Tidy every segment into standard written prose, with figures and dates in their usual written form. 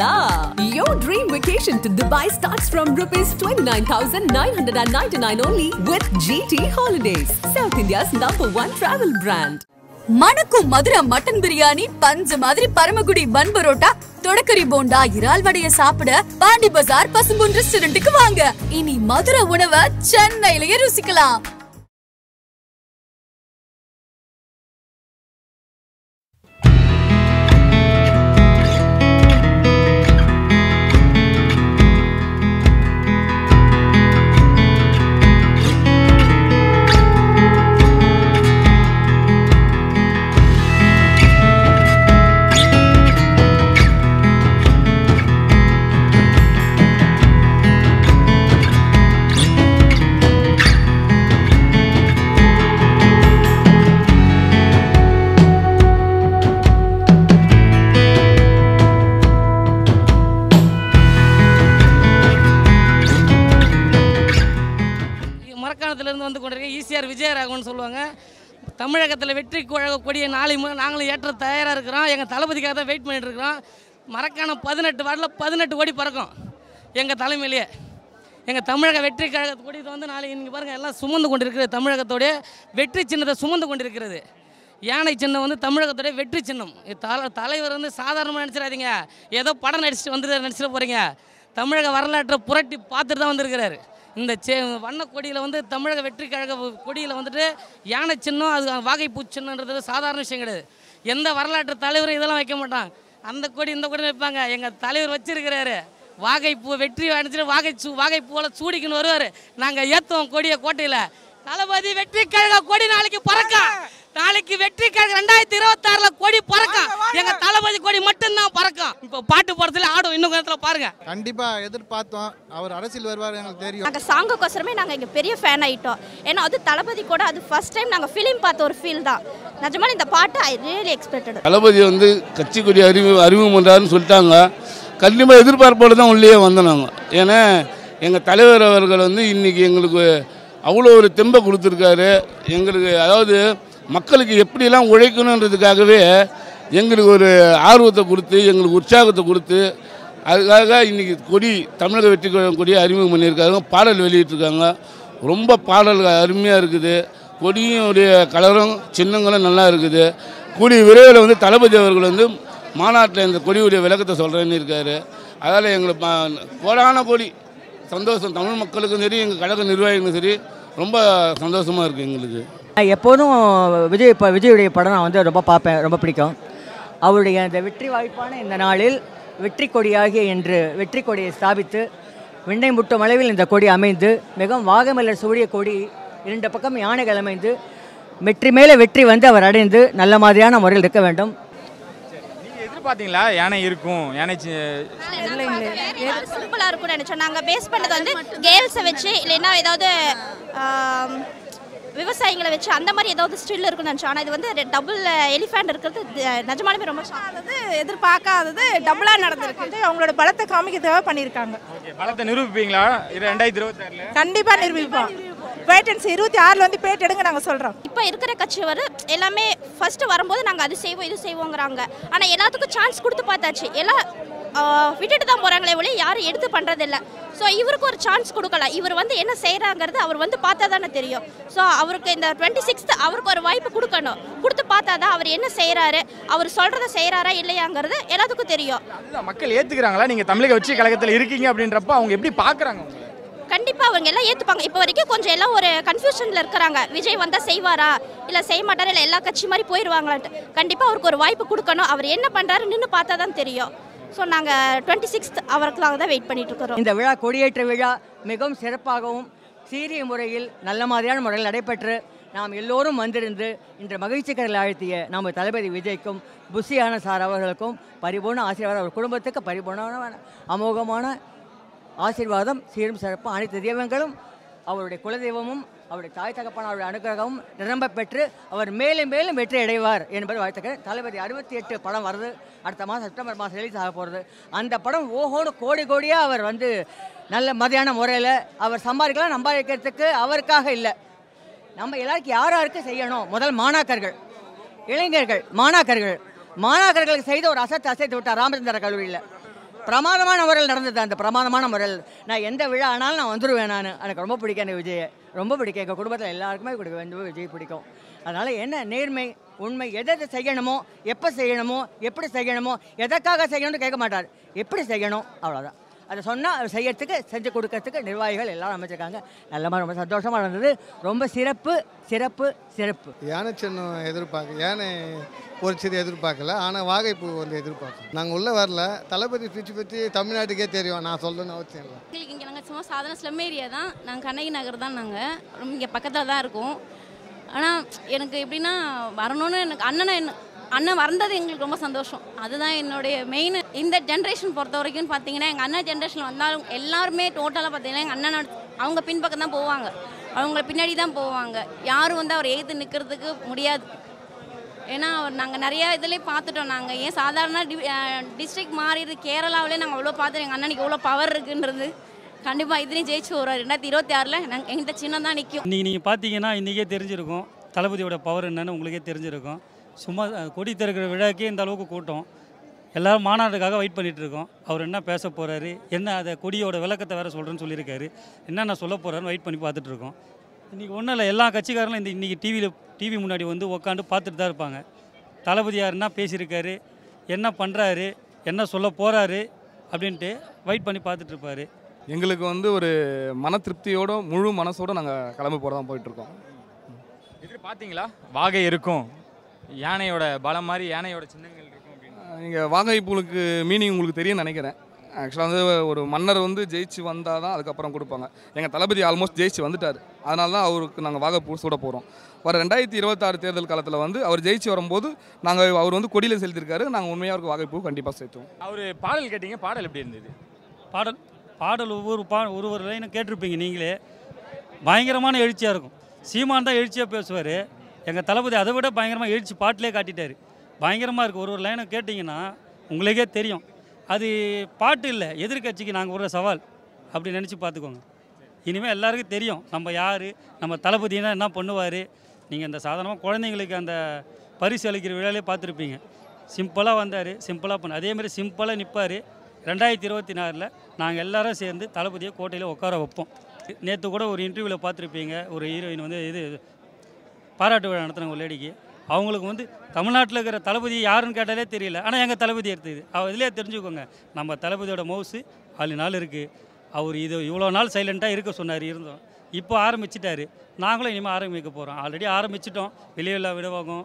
la! Your dream vacation to Dubai starts from ₹29,999 only with GT Holidays, South India's #1 travel brand. மணக்கும் Madurai mutton biryani, பஞ்சு மாதிரி பரமக்குடி பன் பரோட்டா, தொடக்கரி போண்டா, இறால் வடைய சாப்பிட பாண்டி பஜார் பசும்பொன் ரெஸ்டாரண்ட்டுக்கு வாங்க. இனி மதுரை உணவை சென்னையிலேயே ருசிக்கலாம். மரக்காணத்திலிருந்து வந்து கொண்டிருக்க ஈசிஆர் விஜயராகவன் சொல்லுவாங்க. தமிழகத்தில் வெற்றி கழக கொடியை நாங்களும் ஏற்ற தயாராக இருக்கிறோம். எங்கள் தளபதிக்காக தான் வெயிட் பண்ணிட்டு இருக்கிறோம். மரக்காணம் 18 வார்டில் 18 கோடி பறக்கும் எங்கள் தலைமையிலேயே. எங்கள் தமிழக வெற்றி கழக கொடி வந்து நாளைக்கு இன்றைக்கி பாருங்கள் எல்லாம் சுமந்து கொண்டிருக்கிறது. தமிழகத்தோடைய வெற்றி சின்னத்தை சுமந்து கொண்டிருக்கிறது. யானை சின்னம் வந்து தமிழகத்தோடைய வெற்றி சின்னம். தலைவர் வந்து சாதாரணமாக நினச்சிடாதீங்க, ஏதோ படம் நடிச்சிட்டு போகிறீங்க. தமிழக வரலாற்றை புரட்டி பார்த்துட்டு தான் வந்திருக்கிறாரு. இந்த வண்ண கொடியில் வந்து தமிழக வெற்றி கழக கொடியில் வந்துட்டு யானை சின்னம், அது வாகைப்பூ சின்னன்றது சாதாரண விஷயம் கிடையாது. எந்த வரலாற்று தலைவரும் இதெல்லாம் வைக்க மாட்டான். அந்த கொடி இந்த கொடி வைப்பாங்க. எங்கள் தலைவர் வச்சிருக்கிறாரு. வாகைப்பூ வெற்றி அடிச்சுட்டு வாகைப்பூவில் சூடிக்குன்னு வருவார். நாங்கள் ஏற்றுவோம் கொடியை கோட்டையில். தளபதி வெற்றி கழக கொடி நாளைக்கு பறக்கும். நாளைக்கு வெற்றி கழக 2026 கொடி பறக்கும். எங்க தளபதி கொடி மட்டும்தான் பறக்கும். இப்போ பாட்டு போறதுல ஆடும். இன்னும் நேரத்துல பாருங்க. கண்டிப்பா எதிர்பார்த்தோம். அவர் அரசியல் வருவார் எங்களுக்கு தெரியும். நாங்கள் சாங்குக்கோசரமே நாங்கள் இங்கே பெரிய ஃபேன் ஆகிட்டோம். ஏன்னா அது தளபதி கூட அது ஃபர்ஸ்ட் டைம் நாங்கள் ஃபிலிம் பார்த்த ஒரு ஃபீல் தான். நிஜமான இந்த பாட்டு ஐ ரியலி எக்ஸ்பெக்டட். தளபதி வந்து கட்சி கொடி அறிமுகம் பண்ணுறாருன்னு சொல்லிட்டாங்க. கண்டிப்பாக எதிர்பார்ப்போடு தான் உள்ளே வந்தோம் நாங்கள். ஏன்னா எங்கள் தலைவர் அவர்கள் வந்து இன்றைக்கி எங்களுக்கு அவ்வளோ ஒரு தெம்பை கொடுத்துருக்காரு. எங்களுக்கு அதாவது மக்களுக்கு எப்படிலாம் உழைக்கணுன்றதுக்காகவே எங்களுக்கு ஒரு ஆர்வத்தை கொடுத்து, எங்களுக்கு உற்சாகத்தை கொடுத்து, அதுக்காக இன்றைக்கி கொடி தமிழக வெற்றி கொடியை அறிமுகம் பண்ணியிருக்காங்க. பாடல் வெளியிட்டிருக்காங்க. ரொம்ப பாடல்கள் அருமையாக இருக்குது. கொடியுடைய கலரும் சின்னங்களும் நல்லா இருக்குது. கூடிய விரைவில் வந்து தளபதி அவர்கள் வந்து மாநாட்டில் இந்த கொடியுடைய விளக்கத்தை சொல்கிறேன்னு இருக்கார். அதனால் எங்களுக்கு கோடான கோடி சந்தோஷம். தமிழ் மக்களுக்கும் சரி, எங்கள் கழக நிர்வாகிகளுக்கும் சரி ரொம்ப சந்தோஷமாக இருக்குது எங்களுக்கு. எப்போதும் விஜயுடைய படம் நான் வந்து ரொம்ப பார்ப்பேன், ரொம்ப பிடிக்கும். அவருடைய இந்த வெற்றி வாய்ப்பான இந்த நாளில் வெற்றி கொடியாகிய என்று வெற்றி கொடியை ஸ்தாபித்து விண்ணை முட்டும் அளவில் இந்த கொடி அமைந்து மிகவும் வாகமலர் சூடிய கொடி 2 பக்கம் யானைகள் அமைந்து வெற்றி மேலே வெற்றி வந்து அவர் அடைந்து நல்ல மாதிரியான முறையில் இருக்க வேண்டும். நீங்கள் எதிர்பார்த்தீங்களா யானை இருக்கும்? யானை சிம்பிளாக இருக்கும்னு நினச்சோம். நாங்கள் பேஸ் பண்ணது வந்து கேர்ள்ஸை வச்சு இல்லைன்னா ஏதாவது விவசாயிகளை வச்சு அந்த மாதிரி ஏதாவது ஸ்டில் இருக்குன்னு நினச்சோம். ஆனால் இது வந்து டபுள் எலிஃபேண்ட் இருக்கிறது நிஜமாலுமே ரொம்ப எதிர்பார்க்காதது டபுளாக நடந்திருக்கு. அவங்களோட பலத்தை காமிக்கிறதுக்காக பண்ணியிருக்காங்க. பலத்தை நிரூபிப்பீங்களா 2026? கண்டிப்பாக நிரூபிப்போம். பேட்டன்ஸ் 26 வந்து பேட் எடுங்க நாங்கள் சொல்கிறோம். இப்போ இருக்கிற கட்சி எல்லாமே ஃபர்ஸ்ட் வரும்போது நாங்கள் அது செய்வோம் இது செய்வோங்கிறாங்க. ஆனால் எல்லாத்துக்கும் சான்ஸ் கொடுத்து பார்த்தாச்சு. எல்லாம் விட்டுட்டு தான் போகிறாங்களே ஒளி யாரும் எடுத்து பண்ணுறதில்ல. ஸோ இவருக்கு ஒரு சான்ஸ் கொடுக்கல. இவர் வந்து என்ன செய்கிறாங்கிறது அவர் வந்து பார்த்தா தானே தெரியும். ஸோ அவருக்கு இந்த 26th அவருக்கு ஒரு வாய்ப்பு கொடுக்கணும். கொடுத்து பார்த்தா தான் அவர் என்ன செய்கிறாரு, அவர் சொல்கிறத செய்கிறாரா இல்லையாங்கிறது எல்லாத்துக்கும் தெரியும். மக்கள் ஏற்றுக்கிறாங்களா? நீங்கள் தமிழக வெற்றி கழகத்தில் இருக்கீங்க அப்படின்றப்ப அவங்க எப்படி பார்க்குறாங்க? கண்டிப்பாக அவங்க எல்லாம் ஏற்றுப்பாங்க. இப்போ வரைக்கும் கொஞ்சம் எல்லாம் ஒரு கன்ஃபியூஷனில் இருக்கிறாங்க. விஜய் வந்தால் செய்வாரா இல்லை செய்ய மாட்டாரா, இல்லை எல்லா கட்சி மாதிரி போயிடுவாங்களான்ட்டு. கண்டிப்பாக அவருக்கு ஒரு வாய்ப்பு கொடுக்கணும். அவர் என்ன பண்ணுறாரு நின்று பார்த்தா தான் தெரியும். ஸோ நாங்கள் 26th அவருக்காக தான் வெயிட் பண்ணிட்டு இருக்கிறோம். இந்த விழா கொடியேற்ற விழா மிகவும் சிறப்பாகவும் சீரிய முறையில் நல்ல மாதிரியான முறையில் நடைபெற்று நாம் எல்லோரும் வந்திருந்து இன்று மகிழ்ச்சிக்கரில் ஆழ்த்திய நம்ம தளபதி விஜய்க்கும் புஷியான சார் அவர்களுக்கும் பரிபூர்ண ஆசீர்வாதம், அவர் குடும்பத்துக்கு பரிபூர்ணமான அமோகமான ஆசீர்வாதம், சீரும் சிறப்பும் அனைத்து தெய்வங்களும் அவருடைய குலதெய்வமும் அவருடைய தாய் தகப்பான அவருடைய அனுகிரகமும் நிரம்ப பெற்று அவர் மேலும் மேலும் வெற்றி அடைவார் என்பது வாழ்த்துக்கிறேன். தளபதி 68 படம் வருது. அடுத்த மாதம் செப்டம்பர் மாதம் ரிலீஸ் ஆக போகிறது. அந்த படம் ஓஹோன்னு கோடி கோடியாக அவர் வந்து நல்ல மதியான முறையில் அவர் சம்பாதிக்கலாம். சம்பாதிக்கிறதுக்கு அவருக்காக இல்லை, நம்ம எல்லாருக்கும் யாருக்கு செய்யணும். முதல் மாணாக்கர்கள், இளைஞர்கள், மாணாக்கர்களுக்கு செய்த ஒரு அசைத்து விட்டார் ராமச்சந்திர கல்லூரியில். பிரமாதமான முறையில் நடந்தது. அந்த பிரமாதமான முறையில் நான் எந்த விழா ஆனாலும் நான் வந்துடுவேன். நான் எனக்கு ரொம்ப பிடிக்கும் அந்த விஜயை, ரொம்ப பிடிக்கும். எங்கள் குடும்பத்தில் எல்லாருக்குமே விஜய் பிடிக்கும். அதனால் என்ன நேர்மை உண்மை, எதை செய்யணுமோ, எப்போ செய்யணுமோ, எப்படி செய்யணுமோ, எதற்காக செய்யணும்னு கேட்க மாட்டார். எப்படி செய்யணும் அவ்வளோதான். அதை சொன்னால் அதை செய்யறதுக்கு செஞ்சு கொடுக்கறதுக்கு நிர்வாகிகள் எல்லாரும் அமைச்சிருக்காங்க. நல்லமாக ரொம்ப சந்தோஷமாக இருந்தது. ரொம்ப சிறப்பு சிறப்பு சிறப்பு. யானை சின்னம் யானை ஒரு சிறு எதிர்பார்க்கல, ஆனால் வாகைப்பூ வந்து எதிர்பார்க்கல. நாங்கள் உள்ளே வரல. தளபதி ஸ்பீச் பற்றி தமிழ்நாட்டுக்கே தெரியும், நான் சொல்லணும்னு அவசியம் இல்லை. எங்களுக்கு இங்கே நாங்கள் சும்மா சாதாரண ஸ்லம் ஏரியா தான். நாங்கள் கண்ணகி நகர் தான். நாங்கள் ரொம்ப இங்கே பக்கத்தில் தான் இருக்கோம். ஆனால் எனக்கு எப்படின்னா வரணும்னு எனக்கு அண்ணன் வந்தது எங்களுக்கு ரொம்ப சந்தோஷம். அதுதான் என்னுடைய மெயின். இந்த ஜென்ரேஷன் பொறுத்த வரைக்கும் பார்த்தீங்கன்னா எங்கள் அண்ணன் ஜென்ரேஷன் வந்தாலும் எல்லாருமே டோட்டலாக பார்த்தீங்கன்னா எங்கள் அண்ணன் அவங்க பின்பக்கம் தான் போவாங்க, அவங்கள பின்னாடி தான் போவாங்க. யாரும் வந்து அவர் எதிர்த்து நிற்கிறதுக்கு முடியாது. ஏன்னா நாங்கள் நிறையா இதிலே பார்த்துட்டோம். நாங்கள் ஏன் சாதாரண டிஸ்ட்ரிக்ட் மாறிடுது, கேரளாவிலே நாங்கள் அவ்வளோ பார்த்துட்டு எங்கள் அண்ணனுக்கு எவ்வளோ பவர் இருக்குன்றது. கண்டிப்பாக இதுலேயும் ஜெயிச்சு ஒரு 2026 நாங்கள் எங்கள் சின்னம் தான் நிற்கும். இன்றைக்கி நீங்கள் பார்த்தீங்கன்னா இன்றைக்கே தெரிஞ்சிருக்கும் தளபதியோட பவர் என்னன்னு உங்களுக்கே தெரிஞ்சிருக்கும். சும்மா கொடி திறக்கிற விழாக்கே இந்த அளவுக்கு கூட்டம். எல்லோரும் மாநாட்டுக்காக வெயிட் பண்ணிகிட்டு இருக்கோம். அவர் என்ன பேச போகிறாரு, என்ன அதை கொடியோட விளக்கத்தை வேறு சொல்கிறேன்னு சொல்லியிருக்காரு, என்னென்ன சொல்ல போகிறாருன்னு வெயிட் பண்ணி பார்த்துட்ருக்கோம். இன்றைக்கி ஒன்றும் இல்லை, எல்லா கட்சிக்காரங்களும் இன்றைக்கி டிவி முன்னாடி வந்து உட்காந்து பார்த்துட்டு தான் இருப்பாங்க. தளபதி யார் என்ன பேசியிருக்காரு, என்ன பண்ணுறாரு, என்ன சொல்ல போகிறாரு அப்படின்ட்டு வெயிட் பண்ணி பார்த்துட்ருப்பார். எங்களுக்கு வந்து ஒரு மன திருப்தியோட முழு மனசோடு நாங்கள் கிளம்பி போகிறதான் போயிட்டுருக்கோம். இது பார்த்தீங்களா, வாகை இருக்கும், யானையோட பலம் மாதிரி யானையோட சின்னங்கள் இருக்கும் அப்படின்னு. நீங்கள் வாகைப்பூலுக்கு மீனிங் உங்களுக்கு தெரியும்னு நினைக்கிறேன். ஆக்சுவலாக வந்து ஒரு மன்னர் வந்து ஜெயிச்சு வந்தால் தான் அதுக்கப்புறம் கொடுப்பாங்க. எங்கள் தளபதி ஆல்மோஸ்ட் ஜெயிச்சு வந்துட்டார். அதனால தான் அவருக்கு நாங்கள் வாகைப்பூ சூட போகிறோம். வர 2026 தேர்தல் காலத்தில் வந்து அவர் ஜெயிச்சு வரும்போது அவர் வந்து கொடியில் செலுத்திருக்காரு. நாங்கள் உண்மையாக அவருக்கு வாகைப்பூ கண்டிப்பாக சேர்த்துவோம். அவர் பாடல் கேட்டீங்க, பாடல் எப்படி இருந்தது? பாடல் ஒவ்வொரு லைனும் கேட்டிருப்பீங்க நீங்களே. பயங்கரமான எழுச்சியாக இருக்கும். சீமான் தான் எழுச்சியாக பேசுவார். எங்கள் தளபதி அதை விட பயங்கரமாக எழுச்சி பாட்டிலே காட்டிட்டார். பயங்கரமாக இருக்குது. ஒரு லைனை கேட்டிங்கன்னா உங்களுக்கே தெரியும். அது பாட்டு இல்லை, எதிர்கட்சிக்கு நாங்கள் ஒரு சவால் அப்படி நினச்சி பார்த்துக்கோங்க. இனிமேல் எல்லாருக்கும் தெரியும் நம்ம யார், நம்ம தளபதினா என்ன பண்ணுவார். நீங்கள் இந்த சாதாரணமாக குழந்தைங்களுக்கு அந்த பரிசு அளிக்கிற விழாலே பார்த்துருப்பீங்க. சிம்பிளாக வந்தார், சிம்பிளாக பண்ண அதேமாதிரி சிம்பிளாக நிற்பார். 2024 நாங்கள் எல்லாரும் சேர்ந்து தளபதியை கோட்டையில் உட்கார வைப்போம். நேற்று கூட ஒரு இன்டர்வியூவில் பார்த்துருப்பீங்க, ஒரு ஹீரோயின் வந்து பாராட்டு விழா நடத்துனாங்க ஒரு லேடிக்கு. அவங்களுக்கு வந்து தமிழ்நாட்டில் இருக்கிற தளபதி யாருன்னு கேட்டாலே தெரியல, ஆனால் எங்கள் தளபதி எடுத்துது. இதிலே தெரிஞ்சுக்கோங்க, நம்ம தளபதியோட மவுஸு 4 நாள் இருக்குது. அவர் இவ்வளோ நாள் சைலண்ட்டாக இருக்க சொன்னார், இருந்தோம். இப்போ ஆரம்பிச்சிட்டாரு. நாங்களும் இனிமேல் ஆரம்பிக்க போகிறோம். ஆல்ரெடி ஆரம்பிச்சிட்டோம். வெளியில்லா விடவாகம்,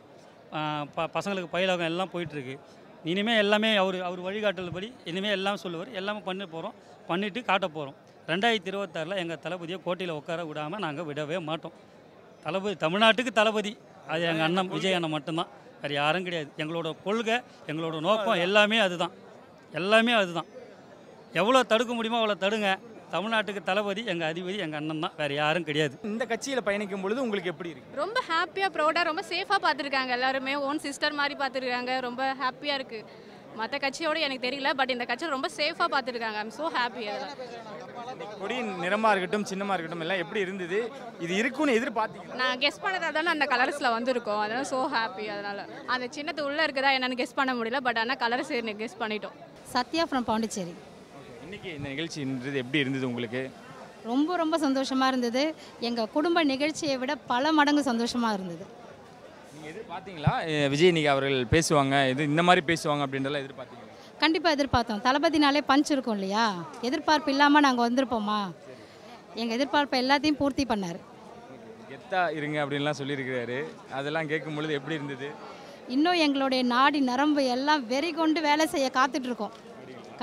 பசங்களுக்கு பயிலாகம் எல்லாம் போயிட்டுருக்கு. இனிமேல் எல்லாமே அவர் வழிகாட்டல் படி இனிமேல் எல்லாம் சொல்லுவார். எல்லாமே பண்ண போகிறோம், பண்ணிவிட்டு காட்ட போகிறோம். 2026 எங்கள் தளபதியை கோட்டையில் உட்கார விடாமல் நாங்கள் விடவே மாட்டோம். தளபதி தமிழ்நாட்டுக்கு தளபதி, அது எங்கள் அண்ணன் விஜய் அண்ணன் மட்டும்தான், வேறு யாரும் கிடையாது. எங்களோட கொள்கை, எங்களோட நோக்கம் எல்லாமே அதுதான். எவ்வளோ தடுக்க முடியுமோ அவ்வளோ தடுங்க. தமிழ்நாட்டுக்கு தளபதி எங்கள் அதிபதி எங்கள் அண்ணன் தான், வேறு யாரும் கிடையாது. இந்த கட்சியில் பயணிக்கும் பொழுது உங்களுக்கு எப்படி இருக்குது? ரொம்ப ஹாப்பியாக ப்ரௌடாக ரொம்ப சேஃபாக பார்த்துருக்காங்க. எல்லாருமே ஓன் சிஸ்டர் மாதிரி பார்த்துருக்காங்க. ரொம்ப ஹாப்பியாக இருக்குது. மற்ற கட்சியோடு எனக்கு தெரியல, பட் இந்த கட்சியை ரொம்ப சேஃபாக பார்த்துருக்காங்க. I'm so happy. கொடியின் நிறமாக இருக்கட்டும், சின்னமாக இருக்கட்டும், எல்லாம் எப்படி இருந்தது? இது இருக்குன்னு எதிர்பார்த்தீங்க? நான் கெஸ் பண்ணதாக தானே அந்த கலர்ஸில் வந்திருக்கோம். அதனால் ஸோ ஹாப்பி. அதனால் அந்த சின்னத்து உள்ளே இருக்குதா என்னென்னு கெஸ் பண்ண முடியல, பட் ஆனால் கலர்ஸ் கெஸ் பண்ணிட்டோம். சத்யா ஃப்ரம் பாண்டிச்சேரி. இன்றைக்கி இந்த நிகழ்ச்சின்றது எப்படி இருந்தது உங்களுக்கு? ரொம்ப சந்தோஷமாக இருந்தது. எங்கள் குடும்ப நிகழ்ச்சியை விட பல மடங்கு சந்தோஷமாக இருந்தது. நீங்கள் எதிர்பார்த்தீங்களா விஜய் இன்னைக்கு அவர்கள் பேசுவாங்க, இந்த மாதிரி பேசுவாங்க அப்படின்றலாம் எதிர்பார்த்தீங்களா? கண்டிப்பாக எதிர்பார்த்தோம். தளபதினாலே பஞ்ச் இருக்கும் இல்லையா, எதிர்பார்ப்பு இல்லாமல் நாங்கள் வந்திருப்போமா. எங்கள் எதிர்பார்ப்பை எல்லாத்தையும் பூர்த்தி பண்ணார். கெத்தா இருங்க அப்படின்லாம் சொல்லியிருக்கிறாரு. அதெல்லாம் கேட்கும் பொழுது எப்படி இருந்தது? இன்னும் எங்களுடைய நாடி நரம்பு எல்லாம் வெறி கொண்டு வேலை செய்ய காத்துட்ருக்கோம்.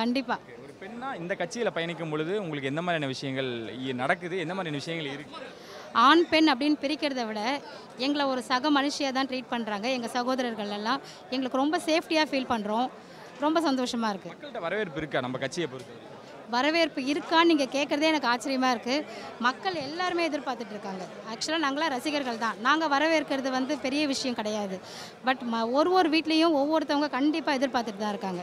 கண்டிப்பாக பெண்ணா இந்த கட்சியில் பயணிக்கும் பொழுது உங்களுக்கு எந்த மாதிரியான விஷயங்கள் நடக்குது, எந்த மாதிரியான விஷயங்கள் இருக்குது? ஆண் பெண் அப்படின்னு பிரிக்கிறத விட எங்களை ஒரு சக மனுஷியாக தான் ட்ரீட் பண்ணுறாங்க. எங்கள் சகோதரர்கள் எல்லாம் எங்களுக்கு ரொம்ப சேஃப்டியாக ஃபீல் பண்ணுறோம். ரொம்ப சந்தோஷமாக இருக்குது. மக்கள்கிட்ட வரவேற்பு இருக்கா நம்ம கட்சியை பொறுத்து? வரவேற்பு இருக்கான்னு நீங்கள் கேட்குறதே எனக்கு ஆச்சரியமாக இருக்குது. மக்கள் எல்லாருமே எதிர்பார்த்துட்டு இருக்காங்க. ஆக்சுவலாக நாங்களாம் ரசிகர்கள் தான். நாங்கள் வரவேற்கிறது பெரிய விஷயம் கிடையாது. பட் ஒரு வீட்லேயும் ஒவ்வொருத்தவங்க கண்டிப்பாக எதிர்பார்த்துட்டு தான் இருக்காங்க.